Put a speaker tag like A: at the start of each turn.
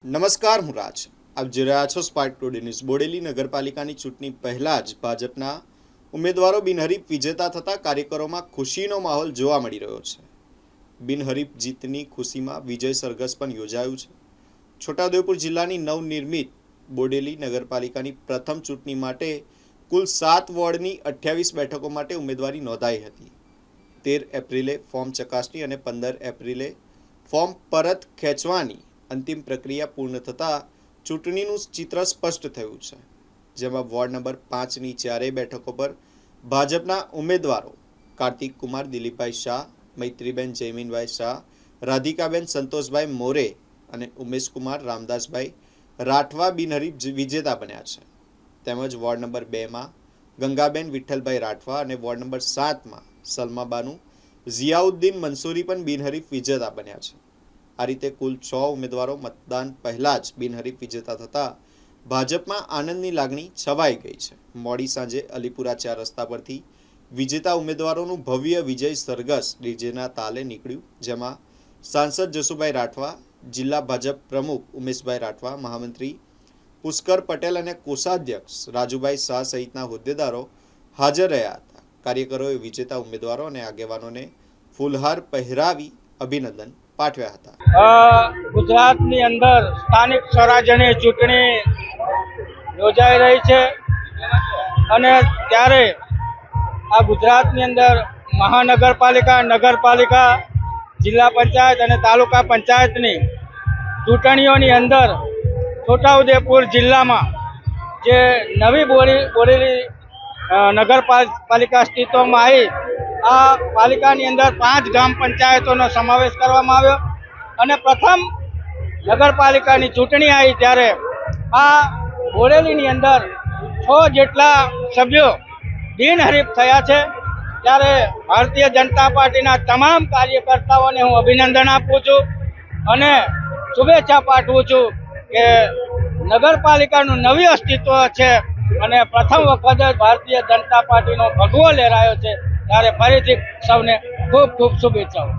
A: નમસ્કાર, હું રાજ. આપ જોઈ રહ્યા છો સ્પાર્ક ટુડે ન્યૂઝ. બોડેલી નગરપાલિકાની ચૂંટણી પહેલા જ ભાજપના ઉમેદવારો બિનહરીફ વિજેતા થતા કાર્યકરોમાં ખુશીનો માહોલ જોવા મળી રહ્યો છે. બિનહરીફ જીતની ખુશીમાં વિજય સરઘસ પણ યોજાયું છે. છોટાઉદેપુર જિલ્લાની નવનિર્મિત બોડેલી નગરપાલિકાની પ્રથમ ચૂંટણી માટે કુલ 7 વોર્ડની 28 બેઠકો માટે ઉમેદવારી નોંધાઈ હતી. 13 એપ્રિલે ફોર્મ ચકાસણી અને 15 એપ્રિલે ફોર્મ પરત ખેંચવાની અંતિમ પ્રક્રિયા પૂર્ણ થતાં ચૂંટણીનું ચિત્ર સ્પષ્ટ થયું છે, જેમાં વોર્ડ નંબર 5ની 4 બેઠકો પર ભાજપના ઉમેદવારો કાર્તિક કુમાર દિલીપભાઈ શાહ, મૈત્રીબેન જયમીનભાઈ શાહ, રાધિકાબેન સંતોષભાઈ મોરે અને ઉમેશકુમાર રામદાસભાઈ રાઠવા બિનહરીફ વિજેતા બન્યા છે. તેમજ વોર્ડ નંબર 2માં ગંગાબેન વિઠ્ઠલભાઈ રાઠવા અને વોર્ડ નંબર 7માં સલમાબાનુ ઝિયાઉદ્દીન મંસૂરી પણ બિનહરીફ વિજેતા બન્યા છે. આ રીતે કુલ 6 ઉમેદવારો મતદાન પહેલા જ બિનહરીફ વિજેતા થતા ભાજપમાં આનંદની લાગણી છવાઈ ગઈ છે. મોડી સાંજે અલીપુરા 4 રસ્તા પરથી વિજેતા ઉમેદવારોનું ભવ્ય વિજય સરઘસ ડીજેના તાલે નીકળ્યું, જેમાં સાંસદ જસુભાઈ રાઠવા, જિલ્લા ભાજપ પ્રમુખ ઉમેશભાઈ રાઠવા, મહામંત્રી પુષ્કર પટેલ અને કોષાધ્યક્ષ રાજુભાઈ શાહ સહિતના હોદ્દેદારો હાજર રહ્યા હતા. કાર્યકરોએ વિજેતા ઉમેદવારો અને આગેવાનોને ફૂલહાર પહેરાવી અભિનંદન પાઠવ્યા હતા.
B: ગુજરાતની અંદર સ્થાનિક સ્વરાજ્યની ચૂંટણી યોજાઈ રહી છે અને ત્યારે આ ગુજરાતની અંદર મહાનગરપાલિકા, નગરપાલિકા, જિલ્લા પંચાયત અને તાલુકા પંચાયતની ચૂંટણીઓની અંદર છોટાઉદેપુર જિલ્લામાં જે નવી બોડેલી નગરપાલિકા અસ્તિત્વમાં આવી, આ પાલિકાની અંદર 5 ગ્રામ પંચાયતોનો સમાવેશ કરવામાં આવ્યો અને પ્રથમ નગરપાલિકાની ચૂંટણી આવી ત્યારે આ બોડેલીની અંદર 6 જેટલા સભ્યો બિનહરીફ થયા છે. ત્યારે ભારતીય જનતા પાર્ટીના તમામ કાર્યકર્તાઓને હું અભિનંદન આપું છું અને શુભેચ્છા પાઠવું છું કે નગરપાલિકાનું નવી અસ્તિત્વ છે અને પ્રથમ વખત જ ભારતીય જનતા પાર્ટીનો ભગવો લહેરાયો છે. ત્યારે ફરીથી સૌને ખૂબ ખૂબ શુભેચ્છાઓ.